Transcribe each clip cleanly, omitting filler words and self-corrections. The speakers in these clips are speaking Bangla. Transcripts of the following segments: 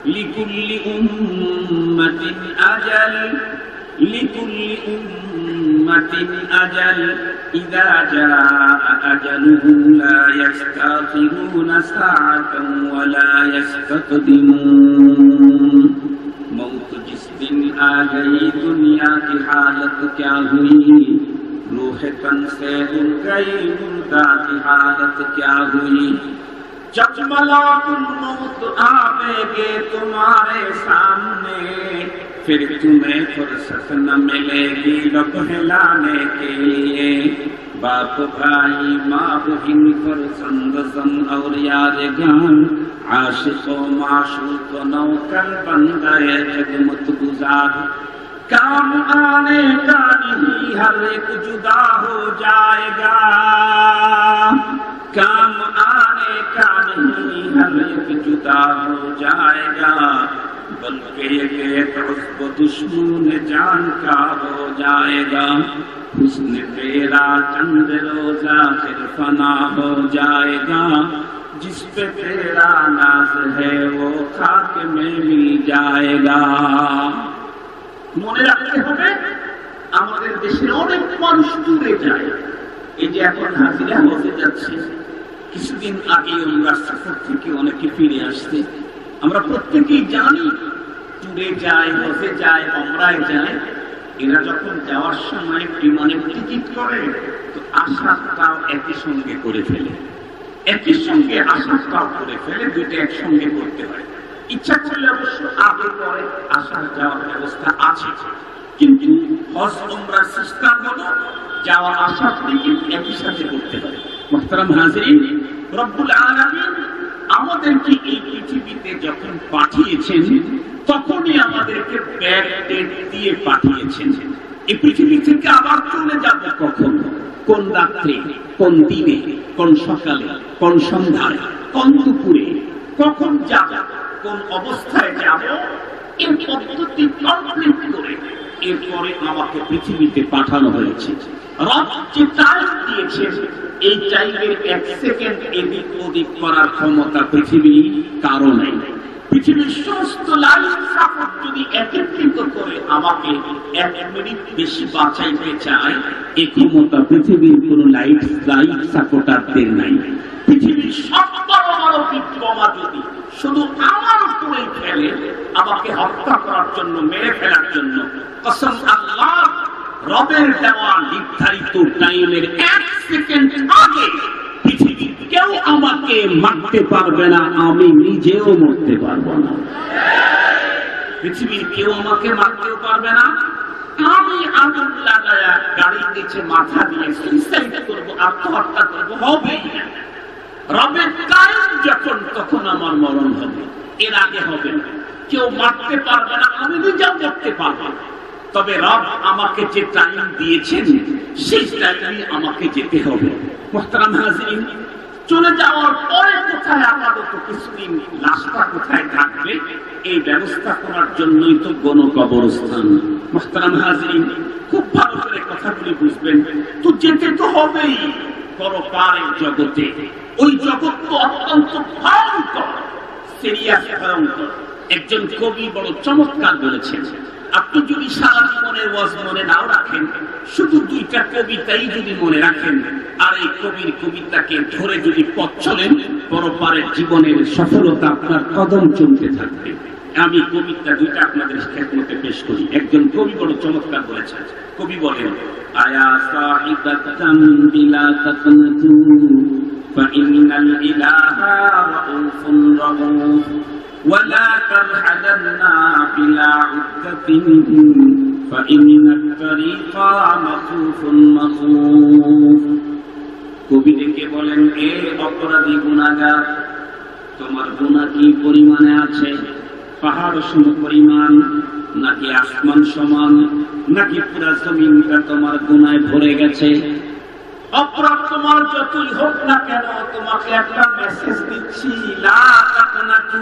لكل أمة أجل إذا جاء أجلهم لا يستأخرون ساعة ولا يستقدمون मौत जिस दिन आ गई दुनिया की हालत क्या हुई रूह तन से उड़ गई मुर्दा की हालत क्या हुई जब मलाकुल मौत आवेंगे तुम्हारे सामने फिर तुम्हें फुर्सत न मिलेगी रब हिलाने के लिए बाप भाई माँ बहिन फर्जंद जन और यार गान आशिको माशूक नौकर बन गए जगमत गुजार काम आने का नहीं हर एक जुदा हो जाएगा काम आने का नहीं हर एक जुदा हो जाएगा बल्कि एक दुश्मन जान का हो जाएगा हुस्न तेरा चंद रोजा फिर फना हो जाएगा जिस पे तेरा नाज है वो खाक में मिल जाएगा মনে রাখতে হবে আমাদের দেশে অনেক মানুষ দূরে যায় এই যে এখন হাজিরা হতে যাচ্ছে কিছুদিন আগে আমরা সফর থেকে অনেকে ফিরে আসছে আমরা প্রত্যেকেই জানি দূরে যায় হতে যায় ওমরায় যায় এরা যখন যাওয়ার সময় বিমানের টিকিট করে তো আসাটাও একই সঙ্গে করে ফেলে একই সঙ্গে আসাটাও করে ফেলে দুইটা একসঙ্গে করতে হয় ইচ্ছা করলে অবশ্য আগে পরে আসা যাওয়ার ব্যবস্থা আছে কিন্তু হজ উমরার সিস্টেম হলো যাওয়া আসার টিকিট একই সাথে করতে পারে মুহতারাম হাজিরিন রব্বুল আলামিন আমাদেরকে এই পৃথিবীতে যখন পাঠিয়েছেন তখনই আমাদেরকে ব্যাক ডেট দিয়ে পাঠিয়েছেন এই পৃথিবী থেকে আবার চলে যাব কখন কোন রাত্রে কোন দিনে কোন সকালে কোন সন্ধ্যায় কোন দুপুরে কখন যাব কোন অবস্থায় যাব এই পদ্ধতি কমপ্লিট করে এরপরে আমাকে পৃথিবীতে পাঠানো হয়েছে রব যে টাইম দিয়েছেন এই টাইমের এক সেকেন্ড এদিক ওদিক করার ক্ষমতা পৃথিবী কারো নেই পৃথিবীর সমস্ত লাইফ সাপোর্ট যদি একত্রিত করে আমাকে 1 মিনিট বেশি বাঁচাইতে চায় এই ক্ষমতা পৃথিবীর কোন লাইফ সাপোর্টারদের নাই পৃথিবীর সব বড় বড় বিদ্রোহা যদি শুধু আমার উপরে ফেলে আমাকে হত্যা করার জন্য মেরে ফেলার জন্য কসম আল্লাহ রবের দেওয়া নির্ধারিত টাইমের 1 সেকেন্ড আগে পৃথিবীর কেউ আমাকে মারতে পারবে না আমি নিজেও মরতে পারবো না পৃথিবীর কেউ আমাকে মারতেও পারবে না আমি আগুন লাগায়া গাড়ির নিচে মাথা দিয়ে সুইসাইড করবো আত্মহত্যা করবো হবেই না রবের টাইম যখন তখন আমার মরণ হবে এর আগে হবে না কেউ মারতে পারবে না আমি নিজেও করতে পারবো তবে রব আমাকে যে টাইম দিয়েছেন সেই টাইমে আমাকে যেতে হবে মুহতারাম হাজিরিন চলে যাওয়ার পরে কোথায় আপাতত কিছুদিন লাশটা কোথায় থাকবে এই ব্যবস্থা করার জন্যই তো গণকবরস্থান মুহতারাম হাজিরিন খুব ভালো করে কথাগুলি বুঝবেন তো যেতে তো হবেই পরপারের জগতে ওই জগৎ তো অত্যন্ত ভয়ঙ্কর সিরিয়াস ভয়ঙ্কর একজন কবি বড় চমৎকার বলেছেন আপনি যদি সারা জীবনের ওয়াজ মনে নাও রাখেন শুধু 2টা কবিতাই যদি মনে রাখেন আর এই কবির কবিতাকে ধরে যদি পথ চলেন পরপারের জীবনের সফলতা আপনার কদম চলতে থাকবে আমি কবিতা 2টা আপনাদের খেদমতে পেশ করি একজন কবি বড় চমৎকার বলেছেন কবি বলেন আয়া সাহিবাতাম বিলা তাকনাতু ফাইনাল ইলাহা রাউফুর রাউফ ولا ترحلنا بلا عدة فإن الطريق مخوف مخوف কবি ডেকে বলেন এ অপরাধী গুনাহগার তোমার গুনাহ কি পরিমাণে আছে পাহাড় সম পরিমাণ নাকি আসমান সমান নাকি পুরো জমিনটা তোমার গুনাহে ভরে গেছে অপরাধ তোমার যতই হোক না কেন তোমাকে একটা মেসেজ দিচ্ছি লা তাকনাতু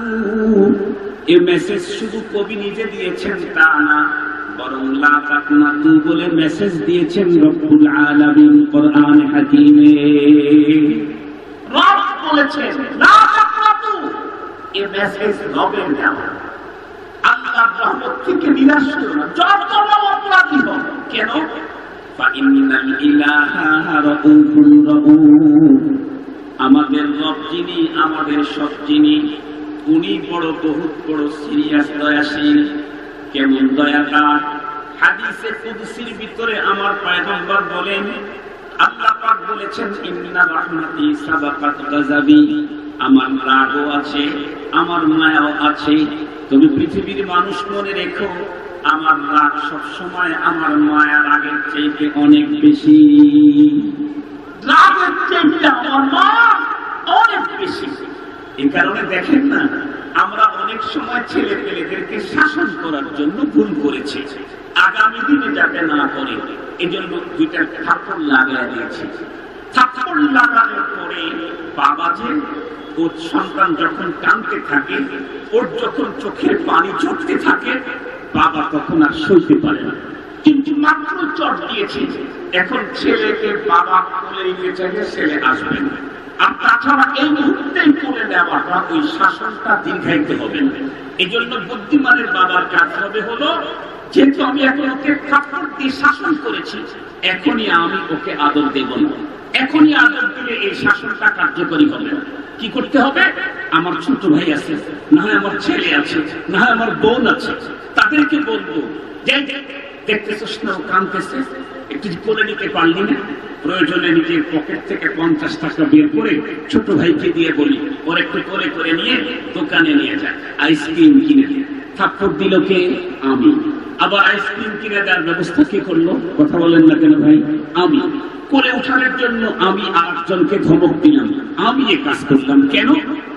এই মেসেজ শুধু কবি নিজে দিয়েছেন তা না বরং লা তাকনাতু বলে মেসেজ দিয়েছেন রব্বুল আলামিন কোরআন হাকিমে রব বলেছেন লা তাকনাতু এই মেসেজ রবের দেওয়া আল্লাহর রহমত থেকে নিরাশ হও না, যত বড় অপরাধী হও কেন, ফাইন্নাল ইলাহা রাউফুর রাউফ, আমাদের রব যিনি, আমাদের সব যিনি, উনি বড় বহুত বড় সিরিয়াস দয়াশীল। কেমন দয়াকার? হাদিসে কুদসির ভিতরে আমার পয়গম্বর বলেন, আল্লাহ পাক বলেছেন, ইন্না রাহমাতি সাবাকাত গাযাবি, আমার রাগও আছে, আমার মায়াও আছে। তুমি পৃথিবীর মানুষ মনে রেখো, আমার রাগ সবসময় আমার মায়া রাগের চাইতে অনেক বেশি, রাগের চাইতে আমার মায়া অনেক বেশি। এই কারণে দেখেন না, আমরা অনেক সময় ছেলে পেলেদেরকে শাসন করার জন্য ভুল করেছি, আগামী দিনে যাতে না করে এজন্য দুইটা থাপ্পড় লাগাই দিয়েছি। থাপ্পড় লাগানোর পরে বাবা যে ওর সন্তান যখন কাঁদতে থাকে, ওর যখন চোখের পানি ঝরতে থাকে, বাবা তখন আর সইতে পারে না, কিন্তু মাত্র চট দিয়েছে, এখন ছেলেকে বাবা কোলে নিতে চাইলে ছেলে আসবে না। আর তাছাড়া এই মুহূর্তেই কোলে নেওয়াটা, ওই শাসনটা দীর্ঘায়িত হবে না। এই জন্য বুদ্ধিমানের বাবার কাজ হবে হলো, যেহেতু আমি এখন ওকে থাপ্পড় দিয়ে শাসন করেছি, এখনই আমি ওকে আদর দেব না। এখনই আদর দিলে এই শাসনটা কার্যকরী হবে না। কি করতে হবে? আমার ছোট ভাই আছে, না হয় আমার ছেলে আছে, না হয় আমার বোন আছে, তাদেরকে বলবো, দেখতেছিস না ও কাঁদতেছে, একটু কোলে নিতে পারলি না? প্রয়োজনে নিজের পকেট থেকে 50 টাকা বের করে ছোট ভাইকে দিয়ে বলি, ওর একটু কোলে করে নিয়ে দোকানে নিয়ে যায়, আইসক্রিম কিনে দিয়ে। থাপ্পড় দিল কে? আমি। আবার আইসক্রিম কিনে দেওয়ার ব্যবস্থা কে করলো? কথা বলেন না কেন ভাই? আমি। কোলে উঠানোর জন্য আমি আরেকজনকে ধমক দিলাম, আমি এ কাজ করলাম। কেন?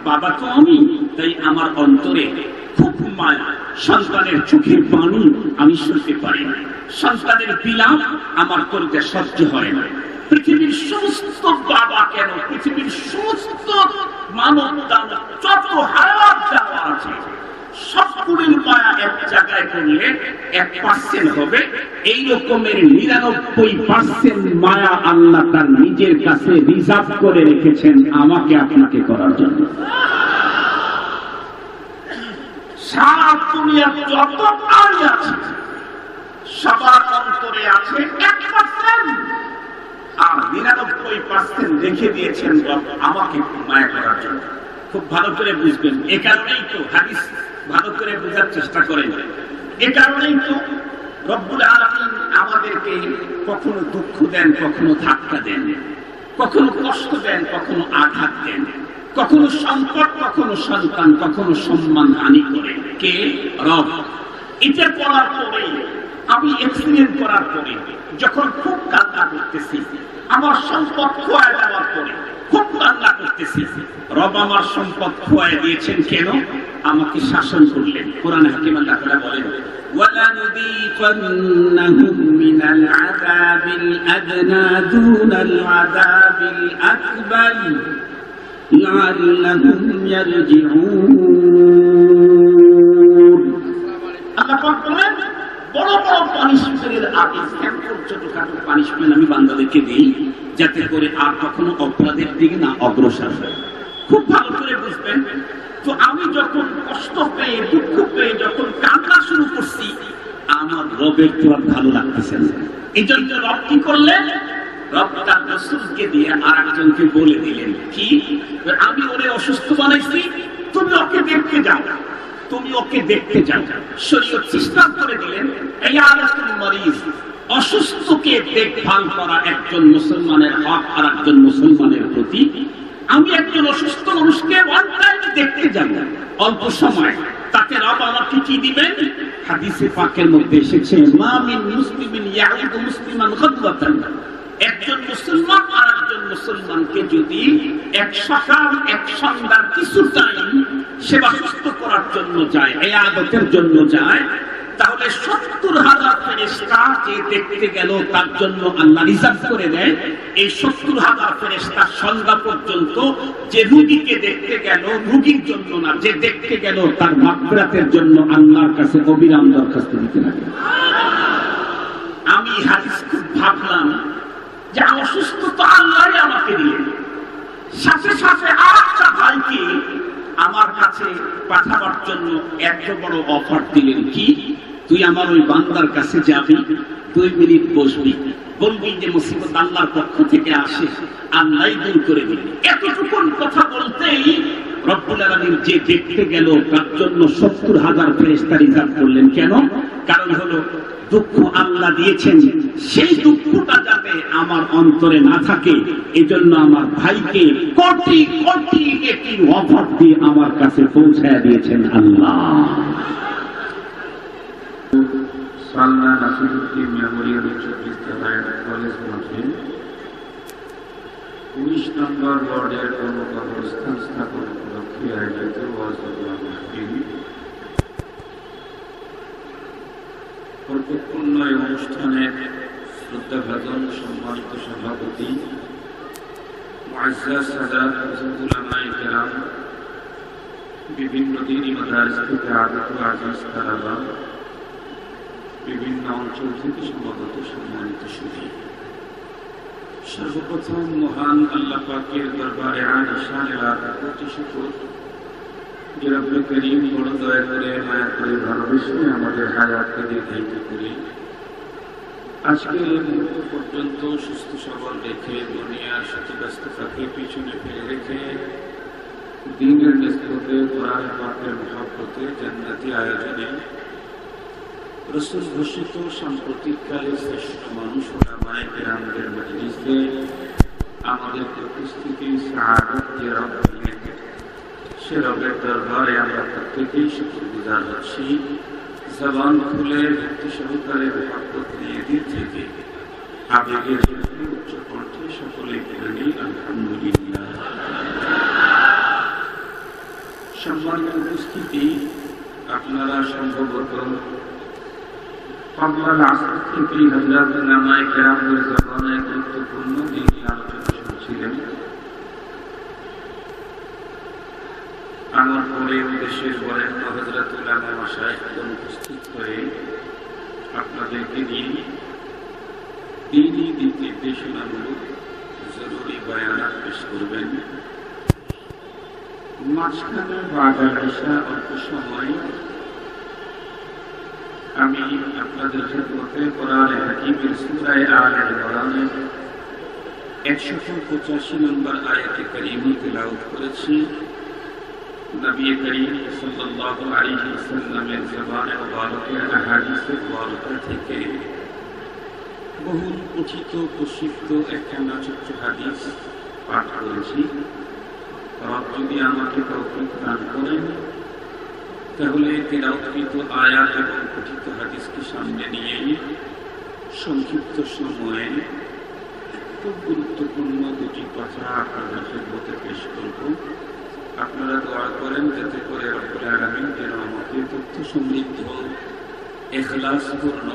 বাবা তো আমি, তাই আমার অন্তরে খুব মায়া, সন্তানের চোখের পানি আমি শুনতে পারি না, সন্তানের বিলাপ আমার করতে সহ্য হয় না। পৃথিবীর সমস্ত বাবা কেন, পৃথিবীর সমস্ত মানব দানব যত হায়াত দেওয়া আছে, সবগুলির মায়া এক জায়গায় করলে 1% হবে। এই রকমের 99% মায়া আল্লাহ তার নিজের কাছে রিজার্ভ করে রেখেছেন আমাকে আপনাকে করার জন্য। সারা দুনিয়ার যত প্রাণী আছে সবার অন্তরে আছে 1%, আর 99% রেখে দিয়েছেন আমাকে মায়া করার জন্য। খুব ভালো করে বুঝবেন। এ কারণেই তো হাদিস ভালো করে বোঝার চেষ্টা করেন। এ কারণেই তো রব্বুল আলামিন আমাদেরকে কখনো দুঃখ দেন, কখনো ধাক্কা দেন, কখনো কষ্ট দেন, কখনো আঘাত দেন, কখনো সম্পদ, কখনো সন্তান, কখনো সম্মান হানি করে। কে? রব। এটা করার পরে আমি এক্সিডেন্ট করার পরে যখন খুব কান্না করতেছি, আমার সম্পদ খোয়ায় দেওয়ার পরে খুব কান্না করতেছি, রব আমার সম্পদ খোয়ায় দিয়েছেন কেন? আমাকে শাসন করলেন। কোরআনে হাকিম আল্লাহ তাআলা বলেন, وَلَنُذِيقَنَّهُم مِّنَ الْعَذَابِ الْأَدْنَىٰ دُونَ الْعَذَابِ الْأَكْبَرِ لَعَلَّهُمْ يَرْجِعُونَ। আল্লাহ পাক বলেন, বড় বড় পানিশমেন্টের আগে ছোটখাটো পানিশমেন্ট আমি বান্দাদেরকে দিই, যাতে করে আর কখনো অপরাধের দিকে না অগ্রসর হয়। খুব ভালো করে বুঝবেন। তো আমি যখন কষ্ট পেয়ে, দুঃখ পেয়ে যখন কান্না শুরু করছি, আমার রবের তো আর ভালো লাগতেছে না। এই জন্য রব কি করলেন? রব তার রাসূলকে দিয়ে আরেকজনকে বলে দিলেন, কি? আমি ওরে অসুস্থ বানাইছি, তুমি ওকে দেখতে যাও, তুমি ওকে দেখতে যাও। শরীয়ত সিস্টেম করে দিলেন, ইয়াদাতুল মারিজ, অসুস্থকে দেখভাল করা একজন মুসলমানের হক আর একজন মুসলমানের প্রতি। আমি একজন অসুস্থ মানুষকে ওয়ান টাইম দেখতে যাব, অল্প সময়, তাকে রব আমাকে কি দিবেন? হাদিসে পাকের মধ্যে এসেছে, মা মিন মুসলিমিন ইয়াউদু মুসলিমান গাদওয়াতান, একজন মুসলমান আর একজন মুসলমানকে যদি এক সকাল এক সন্ধ্যার কিছু টাইম সেবা সুস্থ করার জন্য যায়, ইবাদতের জন্য যায়, তাহলে 70,000 ফেরেশতা যে দেখতে গেল তার জন্য আল্লাহ রিজার্ভ করে দেয়। এই 70,000 ফেরেশতা সন্ধ্যা পর্যন্ত যে রোগীকে দেখতে গেল, রোগীর জন্য না, যে দেখতে গেল তার মাগফিরাতের জন্য আল্লাহর কাছে অবিরাম দরখাস্ত দিতে লাগে। আমি হাদিস খুব ভাবলাম যে অসুস্থ তো আল্লাহই আমাকে দিলেন, সাথে সাথে আরেকটা ভাইকে আমার কাছে পাঠাবার জন্য এত বড় অফার দিলেন, কি তুই আমার ওই বান্দার কাছে যাবি, 2 মিনিট বসবি, বলবি যে মুসিবত আল্লাহর পক্ষ থেকে আসে, আল্লাহ দূর করে দিলেন। এতটুকুন কথা বলতেই রব্বুল আলামিন যে দেখতে গেল তার জন্য 70,000 ফেরেশতা রিজার্ভ করলেন। কেন? কারণ হলো দুঃখ আল্লাহ দিয়েছেন, সেই দুঃখটা যাতে আমার অন্তরে না থাকে, এজন্য আমার ভাইকে কোটি কোটি একটি অফার দিয়ে আমার কাছে পৌঁছায় দিয়েছেন আল্লাহ। সালনা নাসিরুদ্দিন মেমোরিয়াল উচ্চ বিদ্যালয়ের কলেজ মাঠে 19 নম্বর ওয়ার্ডের কর্মকর্তাস্থান স্থাপন উপলক্ষে আয়োজিত ওয়াজুল্লাহ মাহফিল কর্তব্যপূর্ণ এই অনুষ্ঠানের শ্রদ্ধাভাজন সম্মানিত সভাপতি মুআজ্জাজ সাদাত উলামায়ে কেরাম, বিভিন্ন দ্বীনি মাদারিস থেকে আগত আজিজ তালাবা, বিভিন্ন অঞ্চল থেকে সমাগত সম্মানিত সুধী, সর্বপ্রথম মহান আল্লাহ পাকের দরবারে আলিশান কোটি শুকর যে রব্বুল করিম বড় দয়া করে মায়া করে ভালোবেসে আমাদের হায়াতকে দীর্ঘায়িত করে আজকের এই মুহূর্ত পর্যন্ত সুস্থ সবল রেখে দুনিয়ার সাথে ব্যস্ততাকে পিছনে ফেলে রেখে দ্বীনের নিসবতে কোরআন পাকের মহব্বতে জান্নাতি আয়োজনে রাসূল ঘোষিত সাম্প্রতিককালের শ্রেষ্ঠ মানুষ ওলামায়ে কেরামদের মজলিসে আমাদের উপস্থিতি সাআদত দিয়ে রব দিয়েছেন, সে রবের দরবারে আমরা প্রত্যেকেই শুকরগুজার হচ্ছি। জবান খুলে ভক্তি সহকারে মহব্বত নিয়ে দিক থেকে আবেগের সাথে উচ্চ কণ্ঠে সকলেই বলে নিই আলহামদুলিল্লাহ। সম্মানিত উপস্থিতি, আপনারা সম্ভবত কবলাল আসর থেকে হযরত উলামায়ে কেরামদের জবানে গুরুত্বপূর্ণ দিনই আলোচনা শুনছিলেন। আমার পরে দেশের বরেণ্য হযরত উলামা মাশায়েখগণ উপস্থিত হয়ে আপনাদেরকে নিয়ে দ্বীনি দিক নির্দেশনামূলক জরুরি বয়ানাত পেশ করবেন। মাঝখানে বাদাল ইশা অল্প সময় আমি আপনাদের খেদমতে কোরআনে হাকিমের সূরা আলে ইমরানের 185 নম্বর আয়াতে কারিমা তেলাওয়াত করেছি। নবী করিম সাল্লাল্লাহু আলাইহি ওয়াসাল্লামের জবানে মুবারকে আহাদিসে মুবারকা থেকে বহু কথিত প্রসিদ্ধ একখানা ছোট্ট হাদিস পাঠ করেছি। রব যদি আমাকে তৌফিক দান করেন তাহলে তেলাওয়াতকৃত আয়াত এবং কথিত হাদিসকে সামনে নিয়ে সংক্ষিপ্ত সময়ে খুব গুরুত্বপূর্ণ দুটি কথা আপনাদের খেদমতে পেশ করব। আপনারা দোয়া করেন যাতে করে রব্বুল আলামিন যেন আমাকে তথ্য সমৃদ্ধ ইখলাসপূর্ণ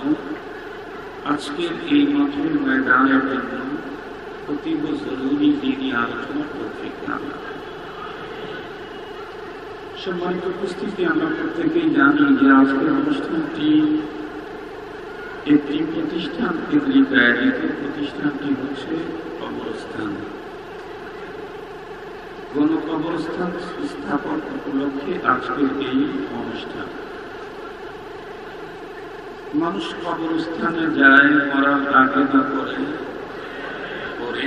আজকের এই মাঠের ময়দানের জন্য অতীব জরুরি দ্বীনি আলোচনার তৌফিক দান করেন। সম্মানিত উপস্থিতি, আমরা প্রত্যেকেই জানি যে আজকের অনুষ্ঠানটি একটি প্রতিষ্ঠান কেন্দ্রিক আয়োজিত। প্রতিষ্ঠানটি হচ্ছে কবরস্থান। গণকবরস্থান স্থাপন উপলক্ষে আজকের এই অনুষ্ঠান। মানুষ কবরস্থানে যায় মরার আগে না পরে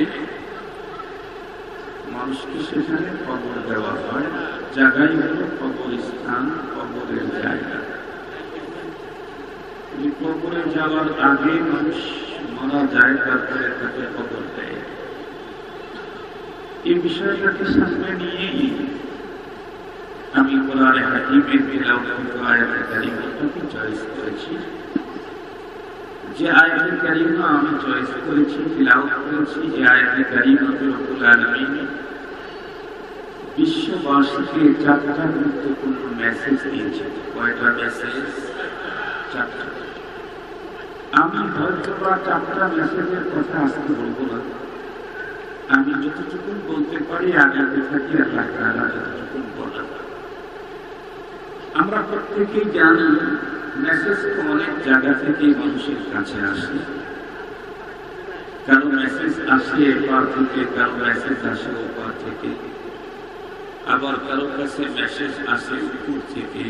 মানুষকে সেখানে কবর দেওয়া হয়। জায়গায় হল কবরস্থান, কবরের জায়গা। কবরে যাওয়ার আগে মানুষ মারা যায়, তারপরে তাকে কবর দেয়। এই বিষয়টাকে সামনে নিয়েই আমি কোরআনে হাকিমের তেলাওয়াত আয়াতে কারিমাটাকে চয়েস করেছি। যে আয়াতে কারিমা আমি চয়েস করেছি, তেলাওয়াত করেছি, এই আয়াতে কারিমাতে রব্বুল আলামিন বিশ্ববাসীকে 4টা গুরুত্বপূর্ণ মেসেজ দিয়েছেন। কয়টা মেসেজ? 4টা। আমি হয়তো বা 4টা মেসেজের কথা আজকে বলবো না। আমি যতটুকু বলতে পারি আগাতে থাকি, আল্লাহ তাআলা যতটুকু বলেন। আমরা প্রত্যেকেই জানি মেসেজ অনেক জায়গা থেকে মানুষের কাছে আসে। কারো মেসেজ আসে এপার থেকে, কারো মেসেজ আসে ওপার থেকে। আবার কারো কাছে মেসেজ আসে উপর থেকে।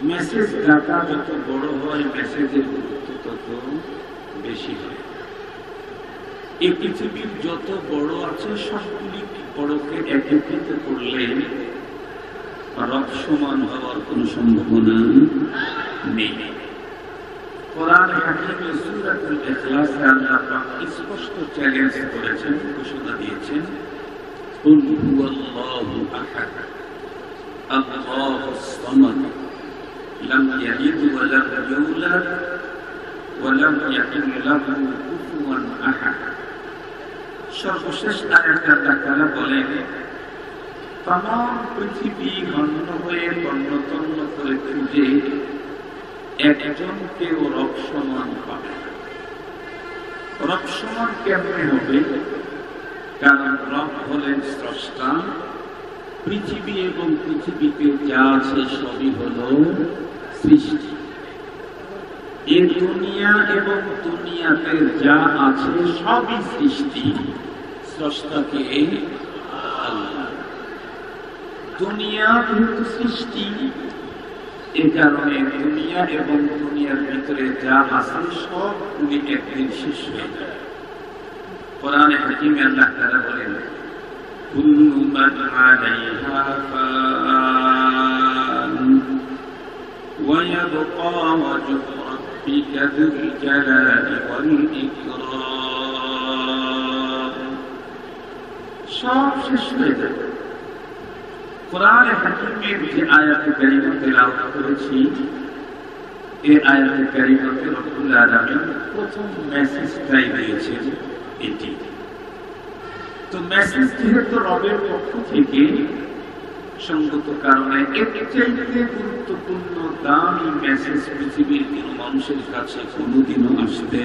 মেসেজ ডাটা যত বড় হয় মেসেজের গুরুত্ব তত বেশি হয়। এই পৃথিবীর যত বড় আছে সবগুলি বড়কে একত্রিত করলে রব সমান হওয়ার কোন সম্ভাবনা নেই। কোরআন হাকিমে সূরাতুল ইখলাসে আল্লাহ পাক স্পষ্ট চ্যালেঞ্জ করেছেন, ঘোষণা দিয়েছেন, কুল হুয়াল্লাহু আহাদ আল্লাহুস সামাদ লাম ইয়ালিদ ওয়া লাম ইউলাদ ওয়া লাম ইয়াকুল লাহু কুফুয়ান আহাদ। সর্বশেষ আয়াতে আল্লাহ তাআলা বলেন, তামাম পৃথিবী হন্য হয়ে তন্ন করে খুঁজে একজনকেও রব সমান পাবে। রব সমান কেমনে হবে? কারণ রব হলেন স্রষ্টা। পৃথিবী এবং পৃথিবীতে যা আছে সবই হল সৃষ্টি। এই দুনিয়া এবং দুনিয়াতে যা আছে সবই সৃষ্টি। স্রষ্টাকে আল্লাহ। দুনিয়া যেহেতু সৃষ্টি, এ কারণে দুনিয়া এবং দুনিয়ার ভিতরে যা আছে সবগুলি একদিন শেষ হয়ে যায়। কোরআনে হাকিমে আল্লাহ তাআলা বলেন, কুল্লু মান আলাইহা ফান ওয়া ইয়াবকা ওয়াজহু রাব্বিকা যুল জালালি ওয়াল ইকরাম। সব শেষ হয়ে যায়। কোরআনে হাকিমের যে আয়াতে কারিমা তেলাওয়াত করেছি, এই আয়াতে কারিমাতে রব্বুল আলামিন প্রথম মেসেজটাই দিয়েছেন এটি। তো মেসেজ যেহেতু রবের পক্ষ থেকে, সঙ্গত কারণে এর চাইতে গুরুত্বপূর্ণ দামি মেসেজ পৃথিবীর কোন মানুষের কাছে কোনোদিনও আসতে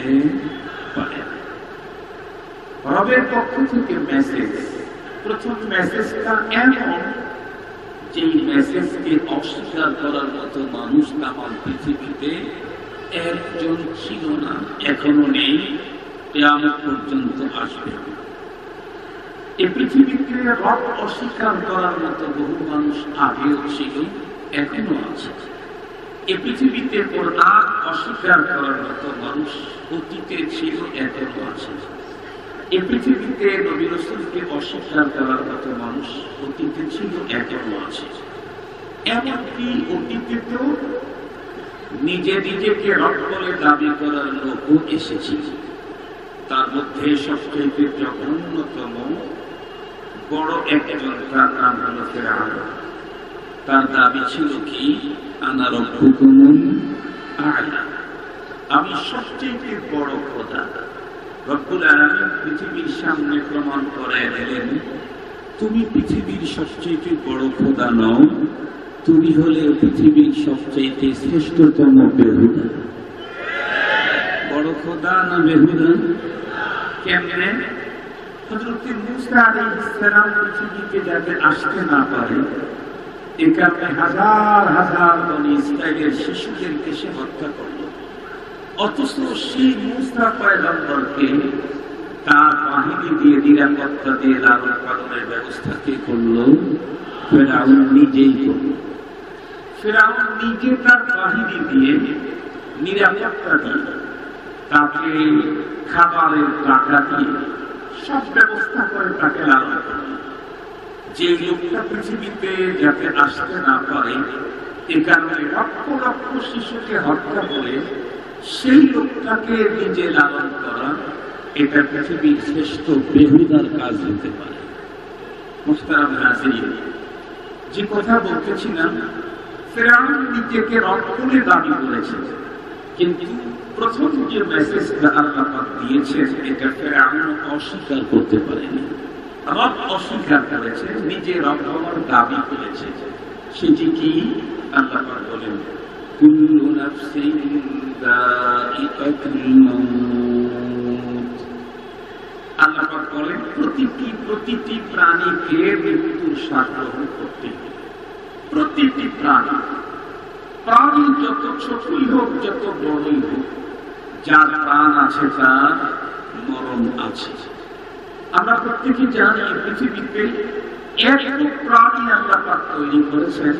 পারে না। রবের পক্ষ থেকে মেসেজ, প্রথম মেসেজটা এমন যে মেসেজকে অস্বীকার করার মতো মানুষ তামাম পৃথিবীতে একজন ছিল না, এখনো নেই, কিয়ামত পর্যন্ত আসবে। এই পৃথিবীতে রব অস্বীকার করার মতো বহু মানুষ আগেও ছিল, এখনো আছে। এই পৃথিবীতে কোরআন অস্বীকার করার মতো মানুষ অতীতে ছিল, এখনো আছে। এই পৃথিবীতে নবী রাসূলকে অস্বীকার করার মতো মানুষ অতীতে ছিল, এখনো আছে। এমনকি অতীতেও নিজেকে রব বলে দাবি করার লোকও এসেছিল। তার মধ্যে সবচেয়ে জঘন্যতম বড় একজন, তার নাম হল ফিরআউন। তার দাবি ছিল কি, আনা রাব্বুকুমুল আ'লা, আমি সবচেয়ে বড় খোদা। রব্বুল আলামিন পৃথিবীর সামনে প্রমাণ করায় দিলেন, তুমি পৃথিবীর সবচেয়ে বড় খোদা নও, তুমি হলে পৃথিবীর সবচেয়ে শ্রেষ্ঠতম বেহুদা। বড় খোদা না বেহুদা? কেমনে? হযরত মূসা আলাইহিস সালাম পৃথিবীতে যাতে আসতে না পারে, এ কারণে হাজার হাজার বনী ইসরাইলের শিশুদেরকে সে হত্যা করল। অথচ সেই মূসা পয়গম্বরকে তার বাহিনী দিয়ে, নিরাপত্তা দিয়ে লালন পালনের ব্যবস্থা কে করল? ফিরআউন নিজেই করল। ফিরআউন নিজে তার বাহিনী দিয়ে, নিরাপত্তা দিয়ে, তাকে খাবারের টাকা দিয়ে সব ব্যবস্থা করে তাকে লালন করল। যে লোকটা পৃথিবীতে যাতে আসতে না পারে, এ কারণে লক্ষ লক্ষ শিশুকে হত্যা করে সেই লোকটাকে নিজে লালন করা, এটা পৃথিবীর শ্রেষ্ঠ বেহুদার কাজ হতে পারে। মুহতারাম হাজিরিন, যে কথা বলতেছিলাম, ফিরআউন নিজেকে রব বলে দাবি করেছে, কিন্তু প্রথম যে মেসেজটা আল্লাহ পাক দিয়েছেন, এটা ফিরআউন অস্বীকার করতে পারেনি। রব অস্বীকার করেছে, নিজে রব হওয়ার দাবি করেছে। সেটি কি? আল্লাহ পাক বলেন, কুল্লু নাফসিন যায়িকাতুল মাউত। আল্লাহ পাক বলেন, প্রতিটি প্রাণীকে মৃত্যুর স্বাদ গ্রহণ করতে হবে। প্রতিটি প্রাণী, প্রাণী যত ছোটই হোক, যত বড়ই হোক, যার প্রাণ আছে তার মরণ আছে। আমরা প্রত্যেকে জানি পৃথিবীতে এত প্রাণী আল্লাহ পাক তৈরি করেছেন,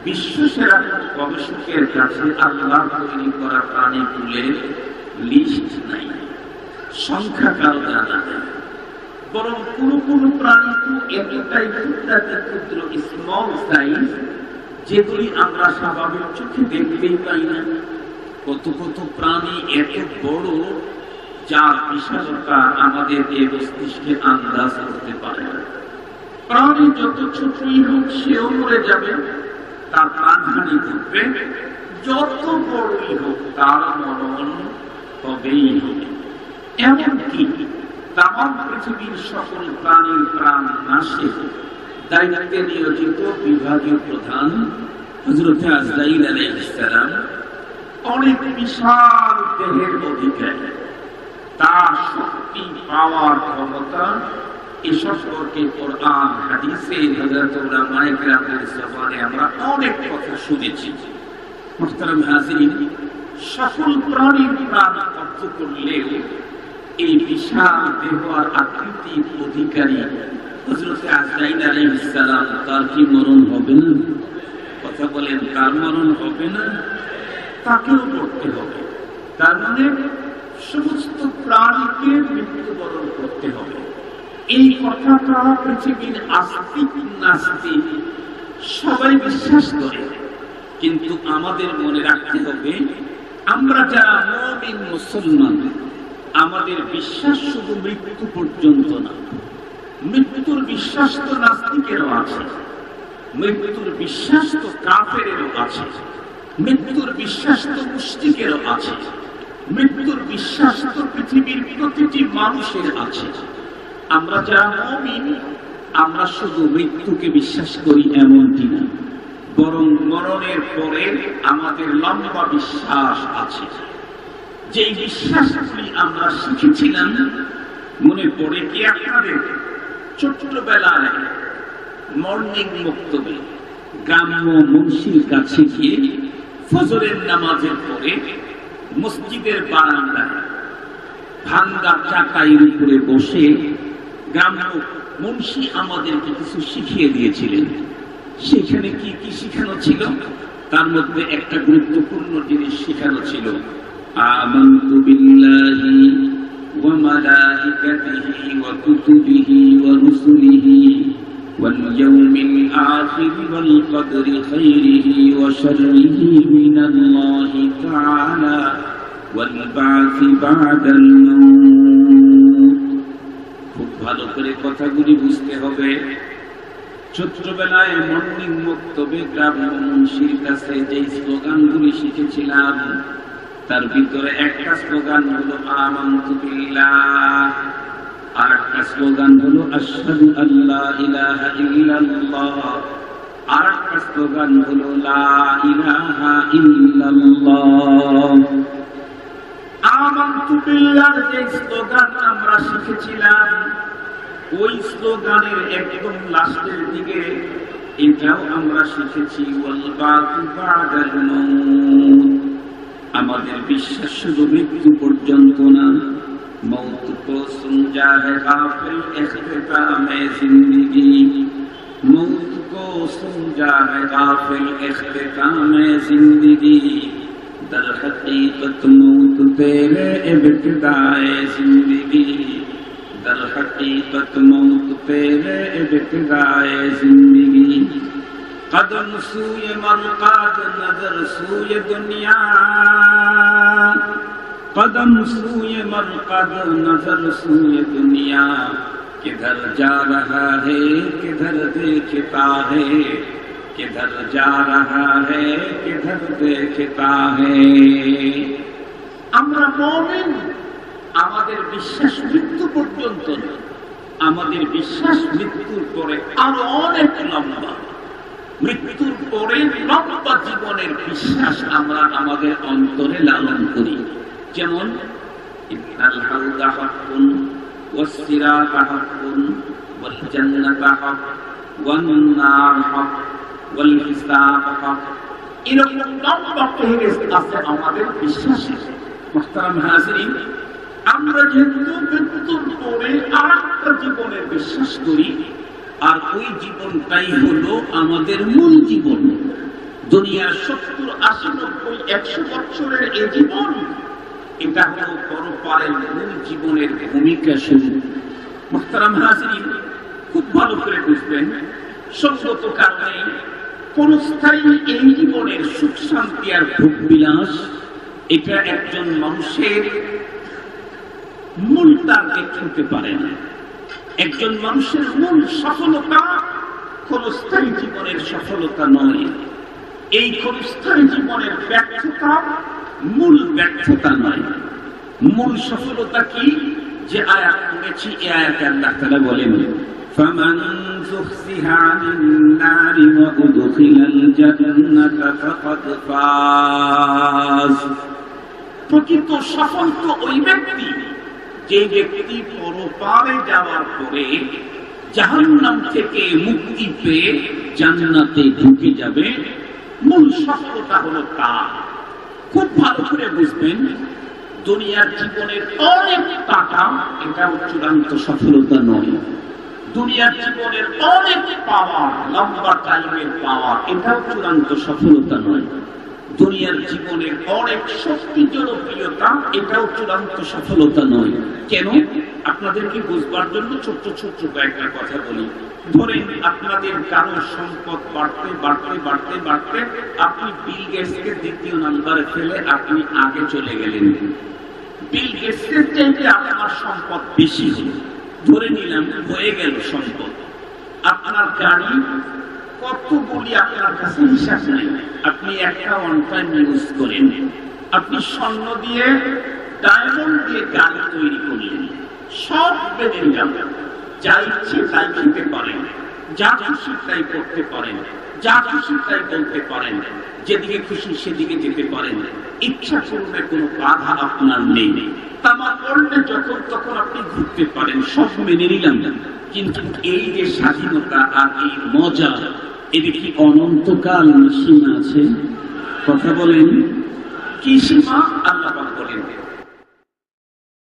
বিশ্বসেরা গবেষকের কাছে আল্লাহ তৈরি করা প্রাণীগুলোর লিস্ট নাই, সংখ্যা কাল জানা নেই। বরং কোন প্রাণী তো এতটাই ক্ষুদ্র স্মল সাইজ, যেগুলি আমরা স্বাভাবিক চোখে দেখতেই পাই না। কত কত প্রাণী এত বড়, যার বিশালতা আমাদের এই মস্তিষ্কে আন্দাজ করতে পারে না। প্রাণী যত ছোটই হোক সেও মরে যাবে, তার প্রাণহানি ঘটবে। যত বড়ই হোক তার মরণ হবেই হবে। এমনকি তামাম পৃথিবীর সকল প্রাণীর প্রাণ নাশে দায়িত্বে নিয়োজিত বিভাগীয় প্রধান হযরত আজরাইল আলাইহিস সালাম অনেক বিশাল দেহের অধিকারী। তার শক্তি, পাওয়ার, ক্ষমতা এ সম্পর্কে কোরআন হাদিসে হযরত উলামায়ে কেরামের জবানে আমরা অনেক কথা শুনেছি। মুহতারাম হাজিরিন, সকল প্রাণীর প্রাণ অর্থ করলেও এই বিশাল দেহ আর আকৃতির অধিকারী হযরত আজরাইল আলাইহিস সালাম, তার কি মরণ হবে না? কথা বলেন, তার মরণ হবে না? তাকেও মরতে হবে। তার মানে সমস্ত প্রাণীকে মৃত্যুবরণ করতে হবে। এই কথাটা পৃথিবীর আস্তিক নাস্তিক সবাই বিশ্বাস করে, কিন্তু আমাদের মনে রাখতে হবে, আমরা যারা মুমিন মুসলমান, আমাদের বিশ্বাস শুধু মৃত্যু পর্যন্ত না। মৃত্যুর বিশ্বাস তো নাস্তিকেরও আছে, মৃত্যুর বিশ্বাস তো কাফেরেরও আছে, মৃত্যুর বিশ্বাস তো মুশরিকেরও আছে, মৃত্যুর বিশ্বাস তো পৃথিবীর প্রতিটি মানুষের আছে। আমরা যারা মুমিন, আমরা শুধু মৃত্যুকে বিশ্বাস করি এমনটি না, বরং মরণের পরে আমাদের লম্বা বিশ্বাস আছে। যেই বিশ্বাসগুলি আমরা শিখেছিলাম, মনে পড়ে কি আপনাদের? ছোট্টবেলায় মর্নিং বক্তব্যে গ্রাম্য মুন্সির কাছে গিয়ে ফজরের নামাজের পরে মসজিদের বারান্দায় ভাঙ্গা চাকাইয়ের উপরে বসে গ্রাম্য মুন্সি আমাদেরকে কিছু শিখিয়ে দিয়েছিলেন। সেখানে কি কি শিখানো ছিল? তার মধ্যে একটা গুরুত্বপূর্ণ জিনিস শিখানো ছিল, আমানতু বিল্লাহি ওয়া মালাইকাতিহি ওয়া কুতুবিহি ওয়া রুসুলিহি ওয়াল ইয়াউমিল আখির ওয়াল কদরি খাইরিহি ওয়া শাররিহি মিনাল্লাহি তাআলা ওয়াল বা'সি বা'দাল মাউত। খুব ভালো করে কথাগুলি বুঝতে হবে। ছোট্টবেলায় মর্নিং বক্তব্যে গ্রাম্য মুন্সির কাছে যে স্লোগানগুলি শিখেছিলাম, তার ভিতরে একটা স্লোগান হলো আমানতু বিল্লাহ, আর একটা স্লোগান হলো আশহাদু আল্লা ইলাহা ইল্লাল্লাহ, আর একটা স্লোগান হলো লা ইলাহা ইল্লাল্লাহ। আমানতু বিল্লাহর যে স্লোগান আমরা শিখেছিলাম, ওই স্লোগানের একদম লাস্টের দিকে এটাও আমরা শিখেছি, ওয়াল বা'সু বা'দাল মাউত। আমাদের বিশ্বাস শুধু মৃত্যু পর্যন্ত না, মৌত কো সুনজা হে গাফিল ইখতিতামে জিন্দেগি, মৌত কো সুনজা হে গাফিল ইখতিতামে জিন্দেগি, দর হकीकत मौत तेरे इब्तिदाए जिंदगी, दर हकीकत मौत तेरे इब्तिदाए जिंदगी, कदम सूए मरकाद नजर सूए दुनिया, कदम सूए मरकाद नजर सूए दुनिया, किधर जा रहा है किधर देखता है, किधर जा रहा है किधर देखता है। আমরা মুমিন, আমাদের বিশ্বাস মৃত্যু পর্যন্ত না, আমাদের বিশ্বাস মৃত্যুর পরে আরো অনেক লম্বা। মৃত্যুর পরে লম্বা জীবনের বিশ্বাস আমরা আমাদের অন্তরে লালন করি। যেমন ইন্নাল হাউদা হাক্কুন ওয়াস সিরাতা হাক্কুন ওয়াল জান্নাতা হাক ওয়ান নার হাক ওয়াল হিসাব হাক। এরকম লম্বা ফেরেশত আছে আমাদের বিশ্বাসে। মুহতারাম হাজিরিন, আমরা যেহেতু মৃত্যুর পরে আরেকটা জীবনের বিশ্বাস করি, আর ওই জীবনটাই হলো আমাদের মূল জীবন। দুনিয়ার 70, 80, 90, 100 বছরের এই জীবন, এটা হলো পরপারের মূল জীবনের ভূমিকা শুরু। মুহতারাম হাজিরিন, খুব ভালো করে বুঝবেন, সঙ্গত কারণে ক্ষণস্থায়ী এই জীবনের সুখ শান্তি আর ভোগ বিলাস, এটা একজন মানুষের মূল টার্গেট হতে পারে না। একজন মানুষের মূল সফলতা ক্ষণস্থায়ী জীবনের সফলতা নয়। এই ক্ষণস্থায়ী জীবনের ব্যর্থতা মূল ব্যর্থতা নয়। মূল সফলতা কি? যে আয়াত পড়েছি, এই আয়াতে আল্লাহ তাআলা বলেন, ফামান যুহজিহা আনিন নারি ওয়া উদখিলাল জান্নাতা ফাকাদ ফাজ। প্রকৃত সফল তো ওই ব্যক্তি যে ব্যক্তি পরপারে যাওয়ার পরে জাহান্নাম থেকে মুক্তি পেয়ে জান্নাতে ঢুকে যাবে। মূল সফলতা হলো তার। খুব ভালো করে বুঝবেন, দুনিয়ার জীবনের অনেক টাকা, এটাও চূড়ান্ত সফলতা নয়। দুনিয়ার জীবনের অনেক পাওয়ার, লম্বা টাইমের পাওয়ার, এটাও চূড়ান্ত সফলতা নয়। দুনিয়ার জীবনের অনেক শক্তি, জনপ্রিয়তা, এটাও চূড়ান্ত সফলতা নয়। কেন? আপনাদেরকে বুঝবার জন্য ছোট্ট ছোট্ট কয়েকটা কথা বলি। ধরেন আপনাদের কারো সম্পদ বাড়তে বাড়তে বাড়তে বাড়তে আপনি বিল গেটসকে দ্বিতীয় নাম্বারে ফেলে আপনি আগে চলে গেলেন। বিল গেটসের চাইতে আপনার সম্পদ বেশি হল, ধরে নিলাম হয়ে গেল সম্পদ। আপনার গাড়ি কতগুলি আপনার কাছে হিসাব নাই, আপনি একটা ওয়ান টাইম ইউজ করেন। আপনি স্বর্ণ দিয়ে, ডায়মন্ড দিয়ে গাড়ি তৈরি করলেন, সব বেঁধে যাবেন। যা ইচ্ছে তাই খেতে পারেন, যা খুশি তাই করতে পারেন, যা খুশি তাই বলতে পারেন, যেদিকে খুশি সেদিকে যেতে পারেন, ইচ্ছা করলে কোনো বাধা আপনার নেই। তামা করলে যখন তখন আপনি ঘুরতে পারেন, সব মেনে নিলাম। কিন্তু এই যে স্বাধীনতা আর এই মজা, এর কি অনন্তকাল সীমা আছে? কথা বলেন, কি সীমা? আল্লাহ পাক বলেন,